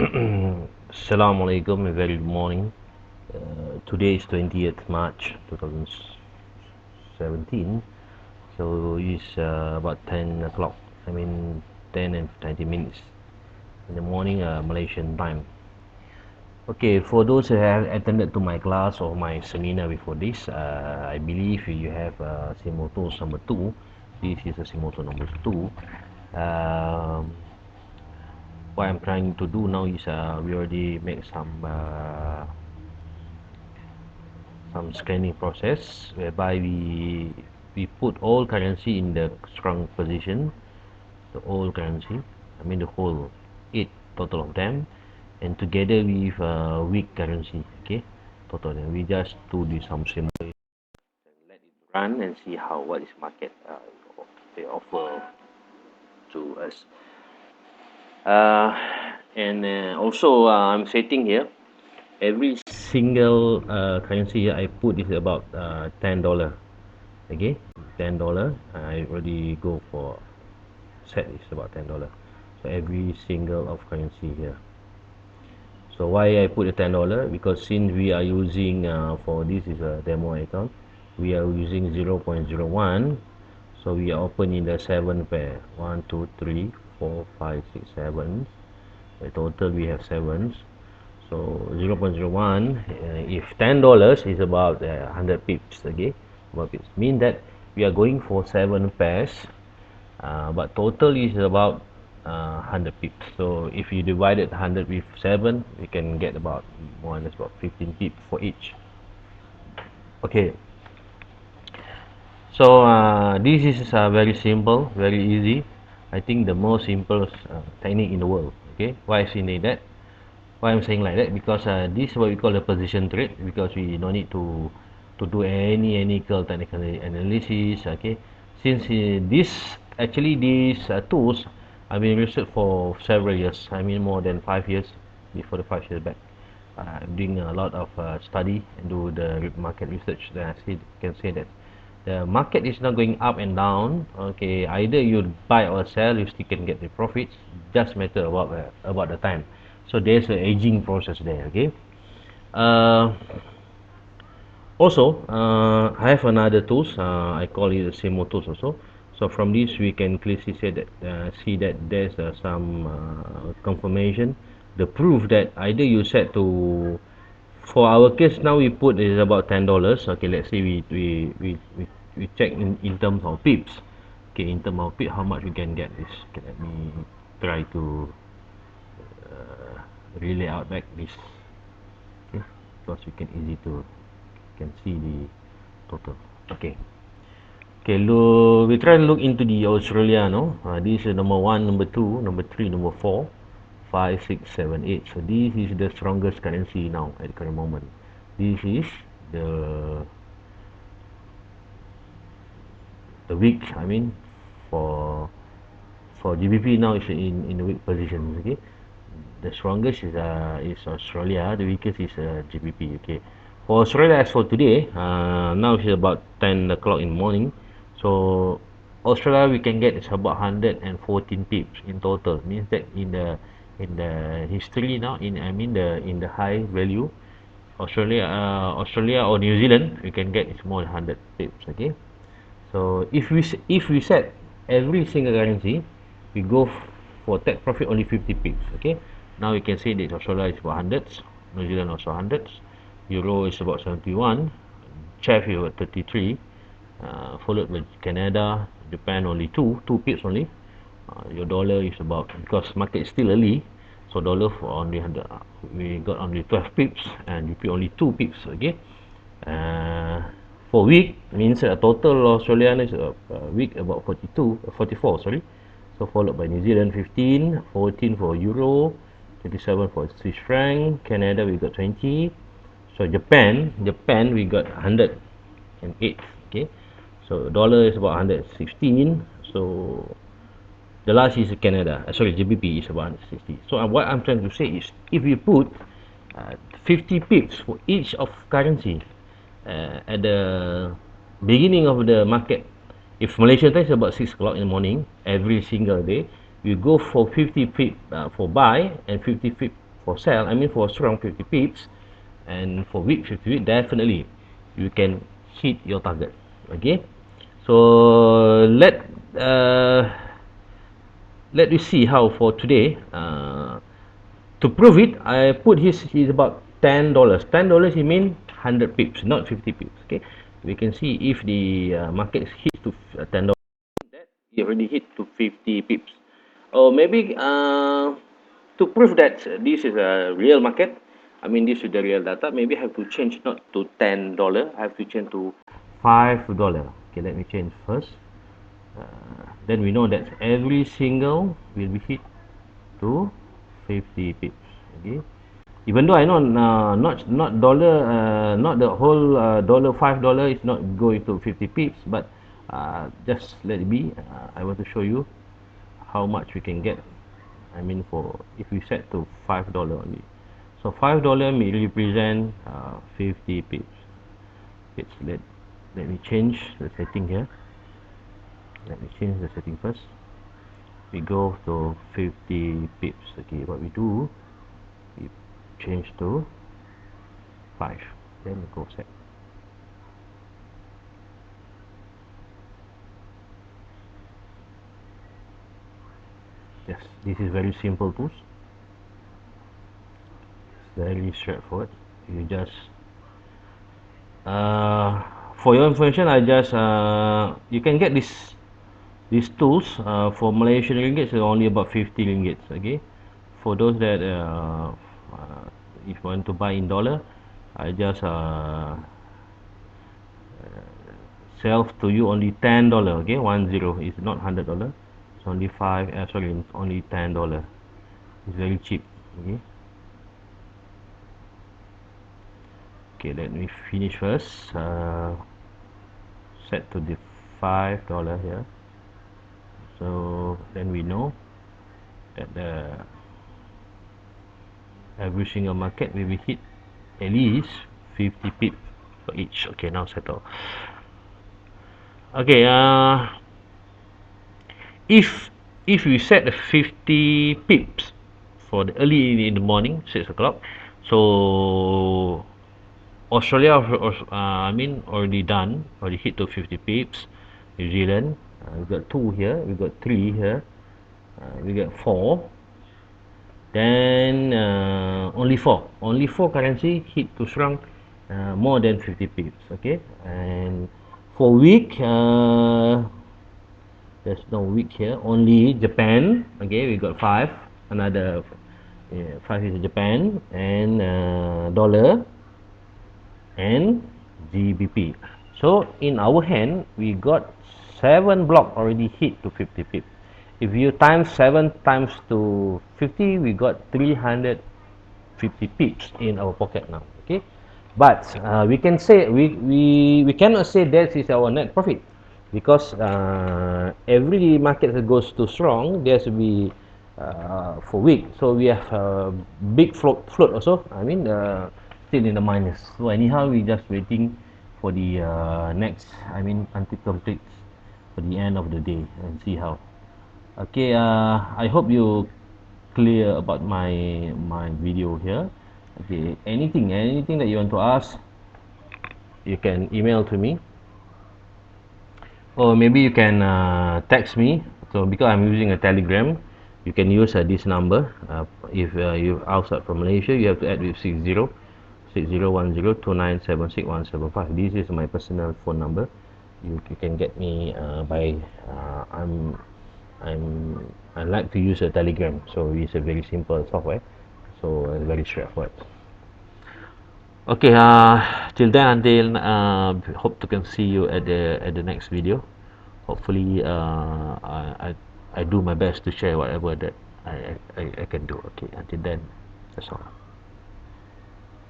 Assalamualaikum, a very good morning. Today is 20th March 2017, so it's about 10 o'clock. I mean 10 and 20 minutes in the morning, Malaysian time. Okay, for those who have attended to my class or my seminar before this, I believe you have SIMO tools number 2. This is a SIMO tool number 2. What I'm trying to do now is we already make some scanning process whereby we put all currency in the strong position, the all currency, I mean the whole 8 total of them, and together with weak currency, okay, total. And we just do this some simulation and let it run and see how what is market they offer to us. And also I'm setting here every single currency here I put is about $10. Okay, $10. I already go for set is about $10. So every single of currency here. So why I put the $10? Because since we are using for this is a demo account, we are using 0.01. So we are opening the 7 pair 1 2 3 4 5 6 7. In total we have 7s. So 0.01 if $10 is about 100 pips. Okay, 100 pips mean that we are going for 7 pairs, but total is about 100 pips. So if you divided 100 with 7, we can get about more or less about 15 pips for each. Okay, so this is very simple, very easy. I think the most simple technique in the world. Okay, why I say that? Why I'm saying like that? Because this is what we call a position trade, because we don't need to do any technical analysis. Okay, since this actually these tools have been researched for several years. I mean more than 5 years. Before the 5 years back, doing a lot of study and do the market research. Then I can say that the market is not going up and down. Okay, either you buy or sell, you still can get the profits. Just matter about the time. So there's an aging process there. Okay, uh, also I have another tools, I call it the SIMO tools also. So from this we can clearly see that there's some confirmation, the proof that either you set to, for our case now we put is about $10. Okay, let's say we check in terms of pips. Okay, in terms of pip, how much we can get this. Okay, let me try to relay out back this. Okay, because we can easy to can see the total. Okay, okay, look, we try to look into the Australia. No, this is number 1, number 2, number 3, number 4, 5, 6, 7, 8. So this is the strongest currency now at the current moment. This is the weak, I mean, for GBP now is in the weak position. Okay, the strongest is Australia, the weakest is GBP. Okay, for Australia as for today, now it's about 10 o'clock in the morning. So Australia we can get is about 114 pips in total. Means that in the history now, in the high value, Australia or New Zealand we can get is more than 100 pips. Okay, so if we set every single currency, we go for take profit only 50 pips. Okay, now we can say that Australia is about hundreds, New Zealand also hundreds, Euro is about 71, CHF is about 33, followed by Canada, Japan only two pips only. Your dollar is about, because market is still early, so dollar for only 100, we got only 12 pips, and GP only 2 pips. Okay, uh, for week means total Australian is week about 44, sorry. So followed by New Zealand 15, 14 for Euro, 27 for Swiss franc, Canada we got 20. So Japan we got 108. Okay, so dollar is about 116. So the last is Canada, sorry, GBP is about 160. So what I'm trying to say is, if you put 50 pips for each of currency at the beginning of the market, if Malaysia time is about 6 o'clock in the morning every single day, we go for 50 pip for buy and 50 pip for sell, I mean for strong 50 pips, and for weak 50 pips, definitely you can hit your target. Okay, so let me see how for today. To prove it, I put his about $10. $10 he mean 100 pips, not 50 pips. Okay, we can see if the market hit to $10, he already hit to 50 pips. Or maybe to prove that this is a real market, I mean this is the real data, maybe I have to change not to $10, I have to change to $5. Okay, let me change first. Then we know that every single will be hit to 50 pips. Okay, even though I know not dollar, not the whole dollar, $5 is not going to 50 pips, but just let it be. I want to show you how much we can get. I mean, for if we set to $5 only, so $5 may represent 50 pips. Let me change the setting here. Let me change the setting first. We go to 50 pips. Okay, what we do, we change to 5, then we go set. Yes, this is very simple tools. It's very straightforward. You just for your information, I just you can get these tools for Malaysian ringgit is only about 50 ringgit. Okay, for those that if you want to buy in dollar, I just sell to you only $10. Okay, 10 is not $100. It's only sorry, it's only $10. It's very cheap. Okay. Okay, let me finish first. Set to the $5 here. So then we know that the every single market will be hit at least 50 pip for each. Okay, now settle. Okay, if we set the 50 pips for the early in the morning, 6 o'clock, so Australia, I mean, already hit to 50 pips. New Zealand, we got 2 here, we got 3 here, we got 4. Then only four currency hit to strong more than 50 pips. Okay, and for week, there's no week here. Only Japan. Okay, we got 5. Another 5 is Japan, and dollar and GBP. So in our hand, we got 7 block already hit to 50 pips. If you times 7 times to 50, we got 350 pips in our pocket now. Okay, but we can say we cannot say that is our net profit, because every market that goes too strong, there should be for weak. So we have a big float also. I mean, still in the minus. So anyhow, we just waiting for the next. I mean, until completes for the end of the day and see how. Okay, I hope you clear about my video here. Okay, anything that you want to ask, you can email to me, or maybe you can text me. So because I'm using a Telegram, you can use this number. If you're outside from Malaysia, you have to add with 60102976175175. This is my personal phone number. You can get me by I like to use a Telegram, so it's a very simple software, so very straightforward. Okay, till then, until hope to can see you at the next video. Hopefully, I do my best to share whatever that I can do. Okay, until then, that's all.